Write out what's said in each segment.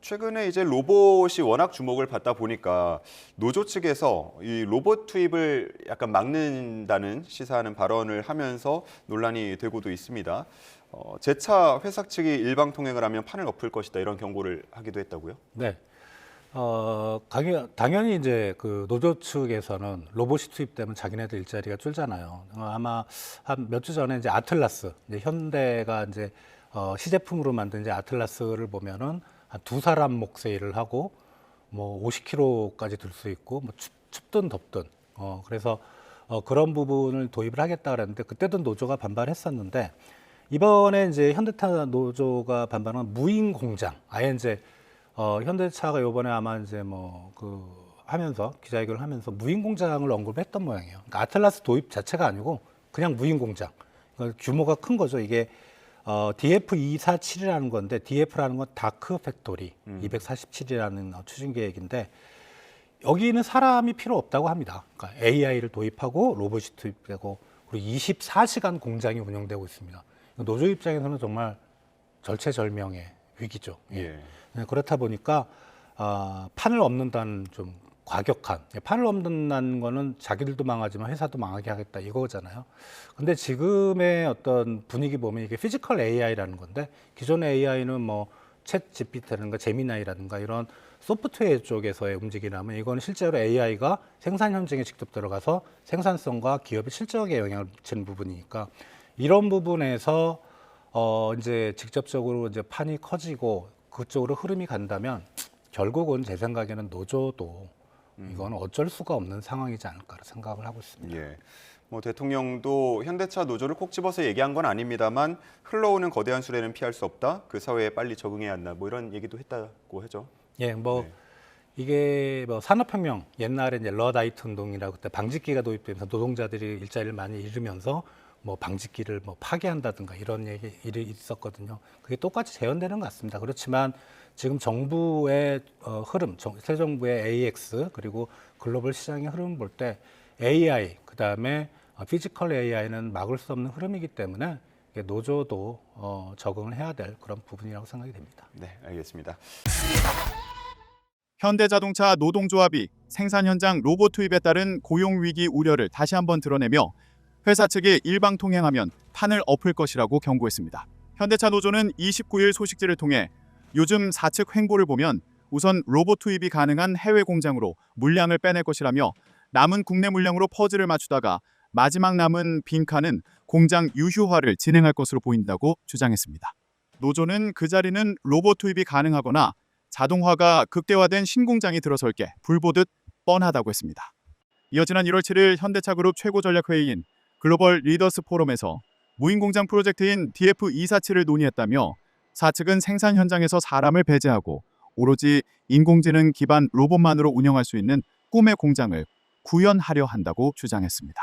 최근에 이제 로봇이 워낙 주목을 받다 보니까 노조 측에서 이 로봇 투입을 약간 막는다는 시사하는 발언을 하면서 논란이 되고도 있습니다. 재차 회사 측이 일방통행을 하면 판을 엎을 것이다 이런 경고를 하기도 했다고요? 네. 당연히 이제 그 노조 측에서는 로봇이 투입되면 자기네들 일자리가 줄잖아요. 아마 한 몇 주 전에 이제 아틀라스, 이제 현대가 이제 시제품으로 만든 이제 아틀라스를 보면은 한 두 사람 몫의 일을 하고 뭐 50kg까지 들 수 있고 뭐 춥든 덥든 그래서 그런 부분을 도입을 하겠다 그랬는데 그때도 노조가 반발했었는데 이번에 이제 현대차 노조가 반발한 무인 공장 아예 이제 현대차가 요번에 아마 이제 뭐 하면서 기자회견을 하면서 무인 공장을 언급했던 모양이에요. 그러니까 아틀라스 도입 자체가 아니고 그냥 무인 공장. 그러니까 규모가 큰 거죠. 이게 DF247이라는 건데 DF라는 건 다크 팩토리 247이라는 추진 계획인데 여기는 사람이 필요 없다고 합니다. 그러니까 AI를 도입하고 로봇이 투입되고 그리고 24시간 공장이 운영되고 있습니다. 노조 입장에서는 정말 절체절명의 위기죠. 예. 그렇다 보니까 판을 엎는다는 좀 과격한 판을 엎는다는 거는 자기들도 망하지만 회사도 망하게 하겠다 이거잖아요. 근데 지금의 어떤 분위기 보면 이게 피지컬 AI라는 건데 기존의 AI는 뭐 챗 GPT라든가 제미나이라든가 이런 소프트웨어 쪽에서의 움직이라면 이건 실제로 AI가 생산 현장에 직접 들어가서 생산성과 기업에 실질적인 영향을 미치는 부분이니까 이런 부분에서 이제 직접적으로 이제 판이 커지고 그쪽으로 흐름이 간다면 결국은 제 생각에는 노조도 이건 어쩔 수가 없는 상황이지 않을까 생각을 하고 있습니다. 예. 뭐 대통령도 현대차 노조를 콕 집어서 얘기한 건 아닙니다만 흘러오는 거대한 수레는 피할 수 없다. 그 사회에 빨리 적응해야 한다. 뭐 이런 얘기도 했다고 하죠. 예, 뭐 네. 이게 뭐 산업혁명 옛날에 이제 러다이트 운동이라고 그때 방직기가 도입되면서 노동자들이 일자리를 많이 잃으면서 뭐 방직기를 뭐 파괴한다든가 이런 일이 있었거든요. 그게 똑같이 재현되는 것 같습니다. 그렇지만 지금 정부의 흐름, 새 정부의 AX 그리고 글로벌 시장의 흐름 볼 때 AI 그다음에 피지컬 AI는 막을 수 없는 흐름이기 때문에 노조도 적응을 해야 될 그런 부분이라고 생각이 됩니다. 네, 알겠습니다. 현대자동차 노동조합이 생산 현장 로봇 투입에 따른 고용 위기 우려를 다시 한번 드러내며 회사 측이 일방통행하면 판을 엎을 것이라고 경고했습니다. 현대차 노조는 29일 소식지를 통해 요즘 사측 횡보를 보면 우선 로봇 투입이 가능한 해외 공장으로 물량을 빼낼 것이라며 남은 국내 물량으로 퍼즐을 맞추다가 마지막 남은 빈칸은 공장 유휴화를 진행할 것으로 보인다고 주장했습니다. 노조는 그 자리는 로봇 투입이 가능하거나 자동화가 극대화된 신공장이 들어설 게 불보듯 뻔하다고 했습니다. 이어 지난 1월 7일 현대차그룹 최고전략회의인 글로벌 리더스 포럼에서 무인공장 프로젝트인 DF247을 논의했다며 사측은 생산 현장에서 사람을 배제하고 오로지 인공지능 기반 로봇만으로 운영할 수 있는 꿈의 공장을 구현하려 한다고 주장했습니다.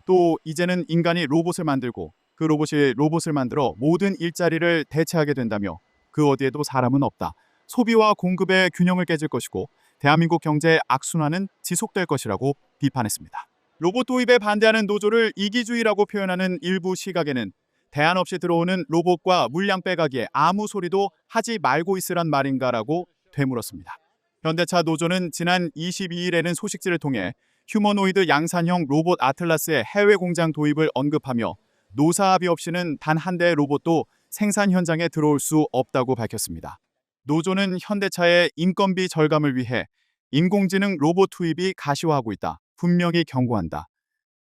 또 이제는 인간이 로봇을 만들고 그 로봇이 로봇을 만들어 모든 일자리를 대체하게 된다며 그 어디에도 사람은 없다. 소비와 공급의 균형을 깨질 것이고 대한민국 경제의 악순환은 지속될 것이라고 비판했습니다. 로봇 도입에 반대하는 노조를 이기주의라고 표현하는 일부 시각에는 대안 없이 들어오는 로봇과 물량 빼가기에 아무 소리도 하지 말고 있으란 말인가라고 되물었습니다. 현대차 노조는 지난 22일에는 소식지를 통해 휴머노이드 양산형 로봇 아틀라스의 해외 공장 도입을 언급하며 노사 합의 없이는 단 한 대의 로봇도 생산 현장에 들어올 수 없다고 밝혔습니다. 노조는 현대차의 인건비 절감을 위해 인공지능 로봇 투입이 가시화하고 있다. 분명히 경고한다.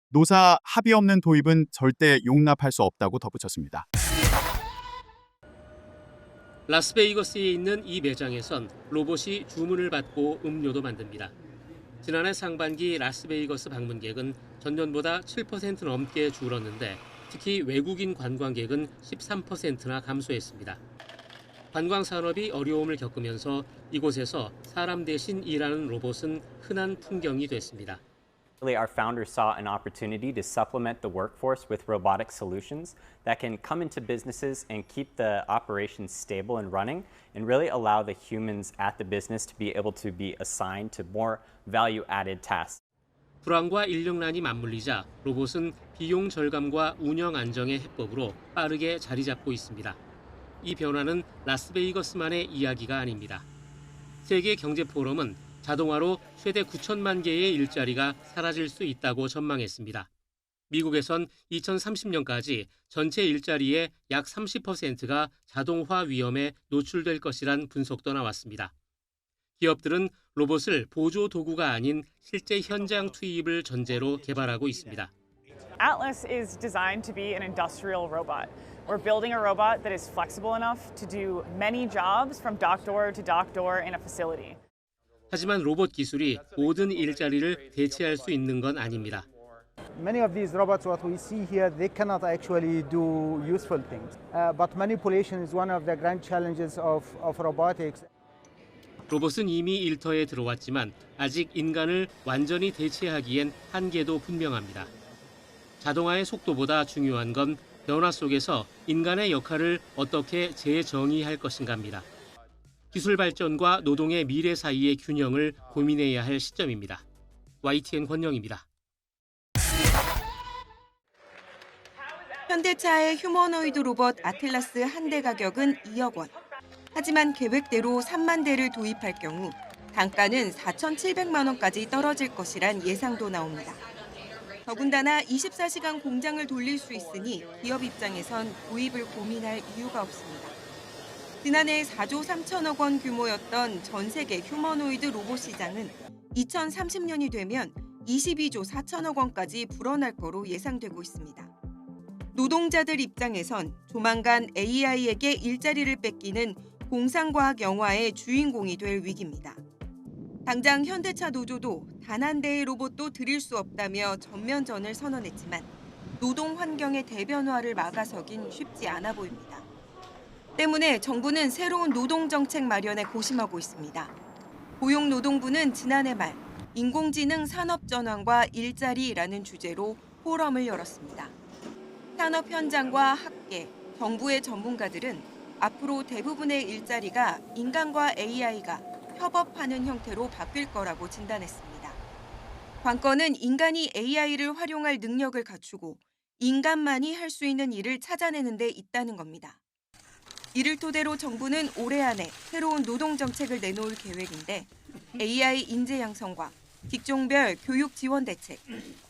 노사 합의 없는 도입은 절대 용납할 수 없다고 덧붙였습니다. 라스베이거스에 있는 이 매장에선 로봇이 주문을 받고 음료도 만듭니다. 지난해 상반기 라스베이거스 방문객은 전년보다 7% 넘게 줄었는데 특히 외국인 관광객은 13%나 감소했습니다. 관광 산업이 어려움을 겪으면서 이곳에서 사람 대신 일하는 로봇은 흔한 풍경이 됐습니다. Our founders saw an opportunity to supplement the workforce with robotic solutions that can come into businesses and keep the operations stable and running and really allow the humans at the business to be able to be assigned to more value-added tasks. 불황과 인력난이 맞물리자 로봇은 비용 절감과 운영 안정의 해법으로 빠르게 자리 잡고 있습니다. 이 변화는 라스베이거스만의 이야기가 아닙니다. 세계경제포럼은 자동화로 최대 9천만 개의 일자리가 사라질 수 있다고 전망했습니다. 미국에선 2030년까지 전체 일자리의 약 30%가 자동화 위험에 노출될 것이란 분석도 나왔습니다. 기업들은 로봇을 보조 도구가 아닌 실제 현장 투입을 전제로 개발하고 있습니다. Atlas is designed to be an industrial robot. We're building a robot that is flexible enough to do many jobs from dock door to dock door in a facility. 하지만 로봇 기술이 모든 일자리를 대체할 수 있는 건 아닙니다. Many of these robots, what we see here, they cannot actually do useful things. But manipulation is one of the grand challenges of robotics. 로봇은 이미 일터에 들어왔지만 아직 인간을 완전히 대체하기엔 한계도 분명합니다. 자동화의 속도보다 중요한 건 변화 속에서 인간의 역할을 어떻게 재정의할 것인가입니다. 기술 발전과 노동의 미래 사이의 균형을 고민해야 할 시점입니다. YTN 권영입니다. 현대차의 휴머노이드 로봇 아틀라스 한 대 가격은 2억 원. 하지만 계획대로 3만 대를 도입할 경우 단가는 4,700만 원까지 떨어질 것이란 예상도 나옵니다. 더군다나 24시간 공장을 돌릴 수 있으니 기업 입장에선 도입을 고민할 이유가 없습니다. 지난해 4조 3천억 원 규모였던 전 세계 휴머노이드 로봇 시장은 2030년이 되면 22조 4천억 원까지 불어날 거로 예상되고 있습니다. 노동자들 입장에선 조만간 AI에게 일자리를 뺏기는 공상과학 영화의 주인공이 될 위기입니다. 당장 현대차 노조도 단 한 대의 로봇도 들일 수 없다며 전면전을 선언했지만 노동 환경의 대변화를 막아서긴 쉽지 않아 보입니다. 때문에 정부는 새로운 노동 정책 마련에 고심하고 있습니다. 고용노동부는 지난해 말 인공지능 산업 전환과 일자리라는 주제로 포럼을 열었습니다. 산업 현장과 학계, 정부의 전문가들은 앞으로 대부분의 일자리가 인간과 AI가 협업하는 형태로 바뀔 거라고 진단했습니다. 관건은 인간이 AI를 활용할 능력을 갖추고 인간만이 할 수 있는 일을 찾아내는 데 있다는 겁니다. 이를 토대로 정부는 올해 안에 새로운 노동 정책을 내놓을 계획인데 AI 인재 양성과 직종별 교육 지원 대책,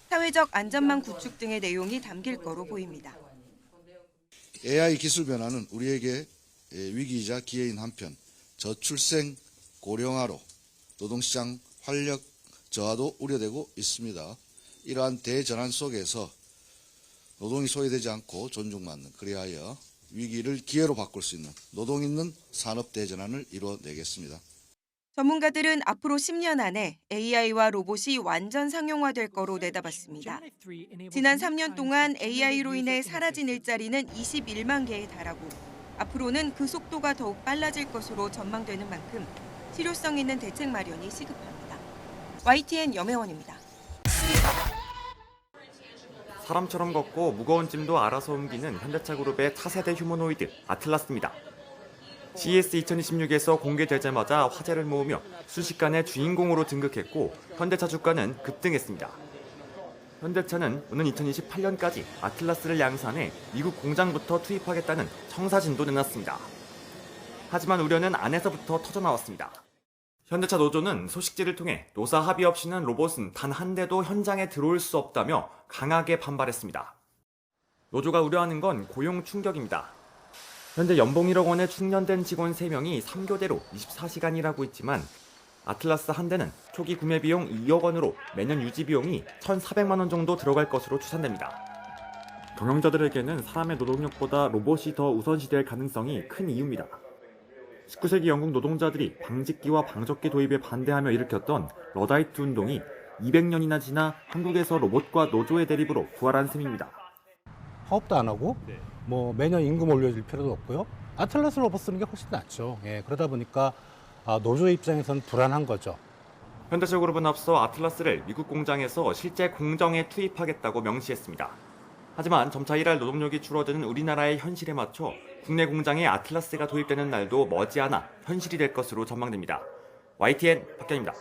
사회적 안전망 구축 등의 내용이 담길 거로 보입니다. AI 기술 변화는 우리에게 위기이자 기회인 한편 저출생 고령화로 노동시장 활력 저하도 우려되고 있습니다. 이러한 대전환 속에서 노동이 소외되지 않고 존중받는, 그리하여 위기를 기회로 바꿀 수 있는 노동 있는 산업 대전환을 이뤄내겠습니다. 전문가들은 앞으로 10년 안에 AI와 로봇이 완전 상용화될 거로 내다봤습니다. 지난 3년 동안 AI로 인해 사라진 일자리는 21만 개에 달하고 앞으로는 그 속도가 더욱 빨라질 것으로 전망되는 만큼 실효성 있는 대책 마련이 시급합니다. YTN 염혜원입니다. 사람처럼 걷고 무거운 짐도 알아서 옮기는 현대차 그룹의 차세대 휴머노이드 아틀라스입니다. CES 2026에서 공개되자마자 화제를 모으며 순식간에 주인공으로 등극했고 현대차 주가는 급등했습니다. 현대차는 오는 2028년까지 아틀라스를 양산해 미국 공장부터 투입하겠다는 청사진도 내놨습니다. 하지만 우려는 안에서부터 터져나왔습니다. 현대차 노조는 소식지를 통해 노사 합의 없이는 로봇은 단 한 대도 현장에 들어올 수 없다며 강하게 반발했습니다. 노조가 우려하는 건 고용 충격입니다. 현재 연봉 1억 원에 충년된 직원 3명이 3교대로 24시간 일하고 있지만 아틀라스 한 대는 초기 구매 비용 2억 원으로 매년 유지 비용이 1,400만 원 정도 들어갈 것으로 추산됩니다. 경영자들에게는 사람의 노동력보다 로봇이 더 우선시될 가능성이 큰 이유입니다. 19세기 영국 노동자들이 방직기와 방적기 도입에 반대하며 일으켰던 러다이트 운동이 200년이나 지나 한국에서 로봇과 노조의 대립으로 부활한 셈입니다. 파업도 안 하고 뭐 매년 임금 올려줄 필요도 없고요. 아틀라스 로봇 쓰는 게 훨씬 낫죠. 그러다 보니까 노조 입장에서는 불안한 거죠. 현대차 그룹은 앞서 아틀라스를 미국 공장에서 실제 공정에 투입하겠다고 명시했습니다. 하지만 점차 일할 노동력이 줄어드는 우리나라의 현실에 맞춰 국내 공장에 아틀라스가 도입되는 날도 머지않아 현실이 될 것으로 전망됩니다. YTN 박현입니다.